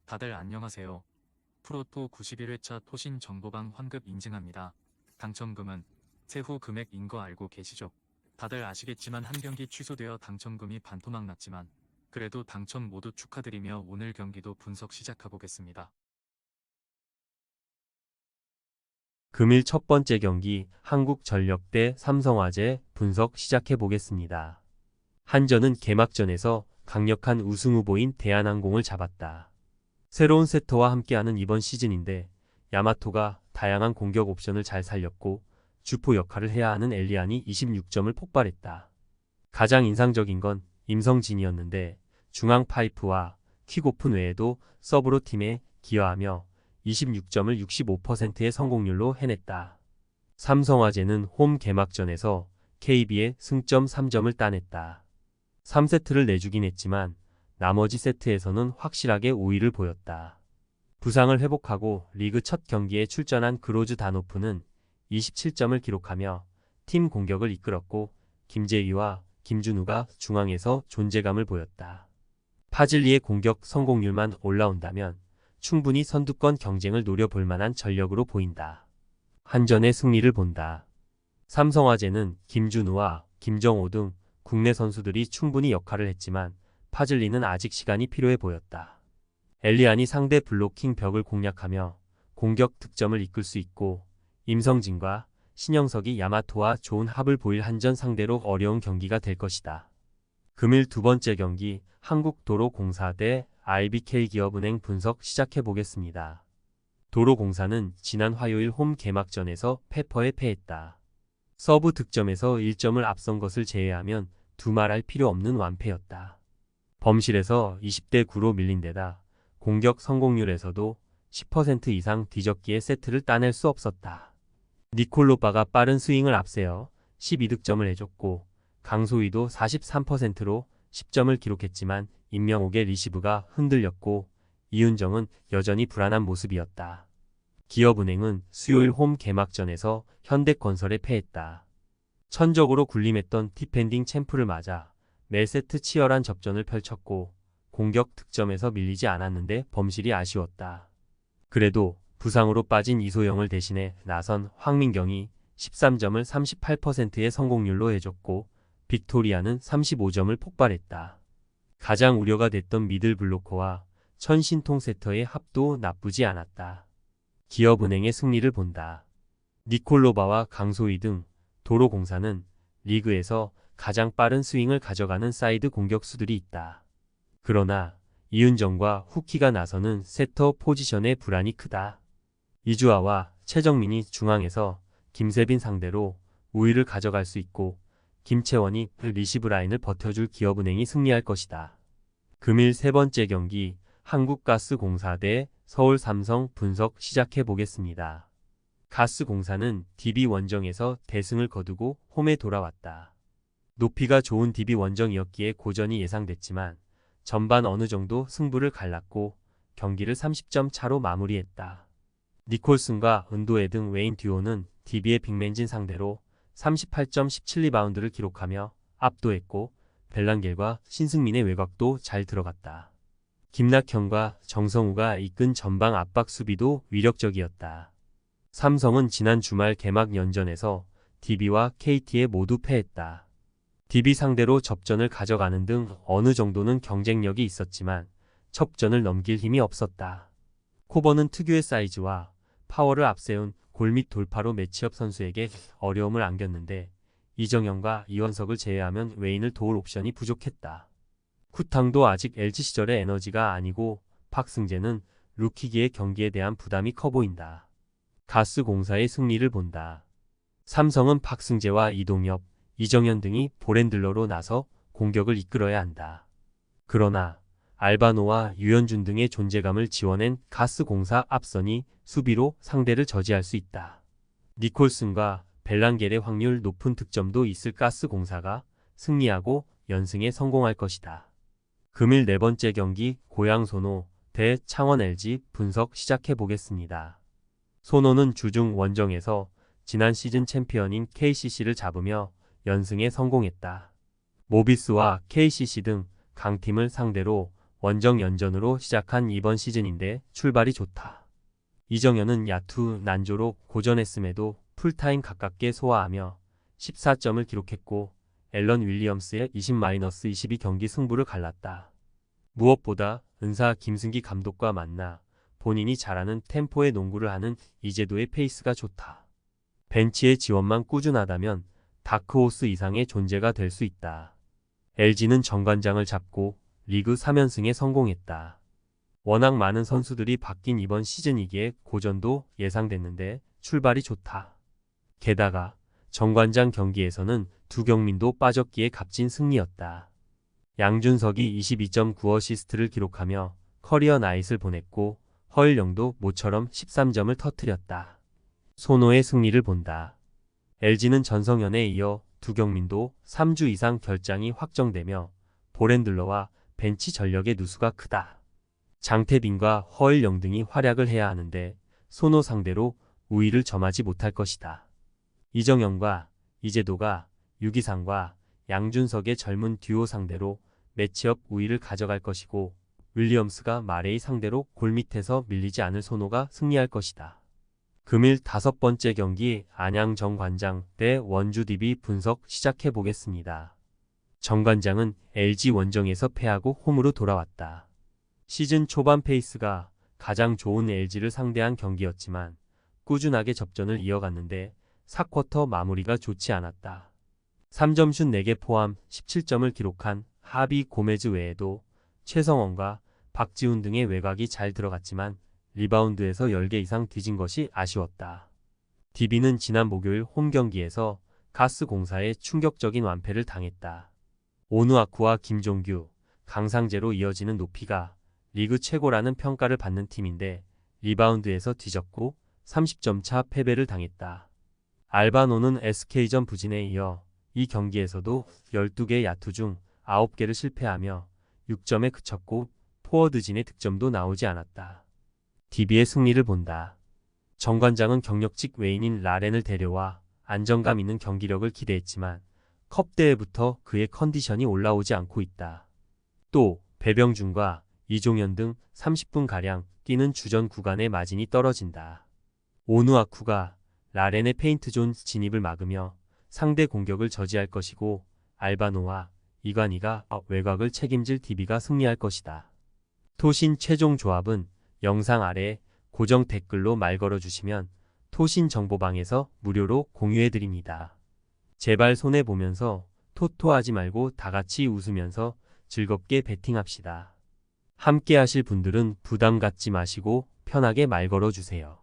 다들 안녕하세요. 프로토 91회차 토신 정보방 환급 인증합니다. 당첨금은 세후 금액인 거 알고 계시죠? 다들 아시겠지만 한 경기 취소되어 당첨금이 반토막 났지만 그래도 당첨 모두 축하드리며 오늘 경기도 분석 시작해보겠습니다. 금일 첫 번째 경기 한국전력 대 삼성화재 분석 시작해 보겠습니다. 한전은 개막전에서 강력한 우승 후보인 대한항공을 잡았다. 새로운 세터와 함께하는 이번 시즌인데 야마토가 다양한 공격 옵션을 잘 살렸고 주포 역할을 해야 하는 엘리안이 26점을 폭발했다. 가장 인상적인 건 임성진이었는데 중앙 파이프와 킥오픈 외에도 서브로 팀에 기여하며 26점을 65%의 성공률로 해냈다. 삼성화재는 홈 개막전에서 KB에 승점 3점을 따냈다. 3세트를 내주긴 했지만 나머지 세트에서는 확실하게 우위를 보였다. 부상을 회복하고 리그 첫 경기에 출전한 그로즈 다노프는 27점을 기록하며 팀 공격을 이끌었고 김재휘와 김준우가 중앙에서 존재감을 보였다. 파즐리의 공격 성공률만 올라온다면 충분히 선두권 경쟁을 노려볼 만한 전력으로 보인다. 한전의 승리를 본다. 삼성화재는 김준우와 김정호 등 국내 선수들이 충분히 역할을 했지만 파즐리는 아직 시간이 필요해 보였다. 엘리안이 상대 블로킹 벽을 공략하며 공격 득점을 이끌 수 있고 임성진과 신영석이 야마토와 좋은 합을 보일 한전 상대로 어려운 경기가 될 것이다. 금일 두 번째 경기 한국도로공사 대 IBK기업은행 분석 시작해 보겠습니다. 도로공사는 지난 화요일 홈 개막전에서 페퍼에 패했다. 서브 득점에서 1점을 앞선 것을 제외하면 두말할 필요 없는 완패였다. 범실에서 20대 9로 밀린 데다 공격 성공률에서도 10% 이상 뒤적기에 세트를 따낼 수 없었다. 니콜로바가 빠른 스윙을 앞세워 12득점을 해줬고 강소희도 43%로 10점을 기록했지만 임명옥의 리시브가 흔들렸고 이윤정은 여전히 불안한 모습이었다. 기업은행은 수요일 홈 개막전에서 현대건설에 패했다. 천적으로 군림했던 디펜딩 챔프를 맞아 매 세트 치열한 접전을 펼쳤고 공격 득점에서 밀리지 않았는데 범실이 아쉬웠다. 그래도 부상으로 빠진 이소영을 대신해 나선 황민경이 13점을 38%의 성공률로 해줬고 빅토리아는 35점을 폭발했다. 가장 우려가 됐던 미들 블로커와 천신통 세터의 합도 나쁘지 않았다. 기업은행의 승리를 본다. 니콜로바와 강소희 등 도로공사는 리그에서 가장 빠른 스윙을 가져가는 사이드 공격수들이 있다. 그러나 이윤정과 후키가 나서는 세터 포지션의 불안이 크다. 이주아와 최정민이 중앙에서 김세빈 상대로 우위를 가져갈 수 있고 김채원이 리시브 라인을 버텨줄 기업은행이 승리할 것이다. 금일 세 번째 경기 한국가스공사 대 서울삼성 분석 시작해 보겠습니다. 가스공사는 DB 원정에서 대승을 거두고 홈에 돌아왔다. 높이가 좋은 DB 원정이었기에 고전이 예상됐지만 전반 어느 정도 승부를 갈랐고 경기를 30점 차로 마무리했다. 니콜슨과 은도에 등 웨인 듀오는 DB의 빅맨진 상대로 38점 17리바운드를 기록하며 압도했고 벨랑겔과 신승민의 외곽도 잘 들어갔다. 김낙현과 정성우가 이끈 전방 압박 수비도 위력적이었다. 삼성은 지난 주말 개막 연전에서 DB와 KT에 모두 패했다. DB 상대로 접전을 가져가는 등 어느 정도는 경쟁력이 있었지만 첩전을 넘길 힘이 없었다. 코버는 특유의 사이즈와 파워를 앞세운 골밑 돌파로 매치업 선수에게 어려움을 안겼는데 이정현과 이원석을 제외하면 웨인을 도울 옵션이 부족했다. 쿠탕도 아직 LG 시절의 에너지가 아니고 박승재는 루키기의 경기에 대한 부담이 커 보인다. 가스공사의 승리를 본다. 삼성은 박승재와 이동엽, 이정현 등이 볼핸들러로 나서 공격을 이끌어야 한다. 그러나 알바노와 유현준 등의 존재감을 지원한 가스공사 앞선이 수비로 상대를 저지할 수 있다. 니콜슨과 벨랑겔의 확률 높은 득점도 있을 가스공사가 승리하고 연승에 성공할 것이다. 금일 네 번째 경기 고양소노 대 창원 LG 분석 시작해 보겠습니다. 소노는 주중 원정에서 지난 시즌 챔피언인 KCC를 잡으며 연승에 성공했다. 모비스와 KCC 등 강팀을 상대로 원정 연전으로 시작한 이번 시즌인데 출발이 좋다. 이정현은 야투, 난조로 고전했음에도 풀타임 가깝게 소화하며 14점을 기록했고 앨런 윌리엄스의 20-22 경기 승부를 갈랐다. 무엇보다 은사 김승기 감독과 만나 본인이 잘하는 템포의 농구를 하는 이재도의 페이스가 좋다. 벤치의 지원만 꾸준하다면 다크호스 이상의 존재가 될 수 있다. LG는 정관장을 잡고 리그 3연승에 성공했다. 워낙 많은 선수들이 바뀐 이번 시즌이기에 고전도 예상됐는데 출발이 좋다. 게다가 정관장 경기에서는 두경민도 빠졌기에 값진 승리였다. 양준석이 22.9어시스트를 기록하며 커리어 나잇을 보냈고 허일영도 모처럼 13점을 터뜨렸다. 손호의 승리를 본다. LG는 전성현에 이어 두경민도 3주 이상 결장이 확정되며 보렌들러와 벤치 전력의 누수가 크다. 장태빈과 허일영 등이 활약을 해야 하는데 손호 상대로 우위를 점하지 못할 것이다. 이정현과 이재도가 유기상과 양준석의 젊은 듀오 상대로 매치업 우위를 가져갈 것이고 윌리엄스가 마레이 상대로 골밑에서 밀리지 않을 손호가 승리할 것이다. 금일 5번째 경기 안양 정관장 대 원주 DB 분석 시작해 보겠습니다. 정관장은 LG 원정에서 패하고 홈으로 돌아왔다. 시즌 초반 페이스가 가장 좋은 LG를 상대한 경기였지만 꾸준하게 접전을 이어갔는데 4쿼터 마무리가 좋지 않았다. 3점슛 4개 포함 17점을 기록한 하비 고메즈 외에도 최성원과 박지훈 등의 외곽이 잘 들어갔지만 리바운드에서 10개 이상 뒤진 것이 아쉬웠다. DB는 지난 목요일 홈 경기에서 가스공사에 충격적인 완패를 당했다. 오누아쿠와 김종규, 강상재로 이어지는 높이가 리그 최고라는 평가를 받는 팀인데 리바운드에서 뒤졌고 30점 차 패배를 당했다. 알바노는 SK전 부진에 이어 이 경기에서도 12개 야투 중 9개를 실패하며 6점에 그쳤고 포워드진의 득점도 나오지 않았다. DB의 승리를 본다. 정관장은 경력직 외인인 라렌을 데려와 안정감 있는 경기력을 기대했지만 컵 대회부터 그의 컨디션이 올라오지 않고 있다. 또 배병준과 이종현 등 30분가량 뛰는 주전 구간의 마진이 떨어진다. 오누아쿠가 라렌의 페인트존 진입을 막으며 상대 공격을 저지할 것이고 알바노와 이관희가 외곽을 책임질 DB가 승리할 것이다. 토신 최종 조합은 영상 아래 고정 댓글로 말 걸어주시면 토신 정보방에서 무료로 공유해드립니다. 제발 손해보면서 토토하지 말고 다같이 웃으면서 즐겁게 베팅합시다. 함께 하실 분들은 부담 갖지 마시고 편하게 말 걸어주세요.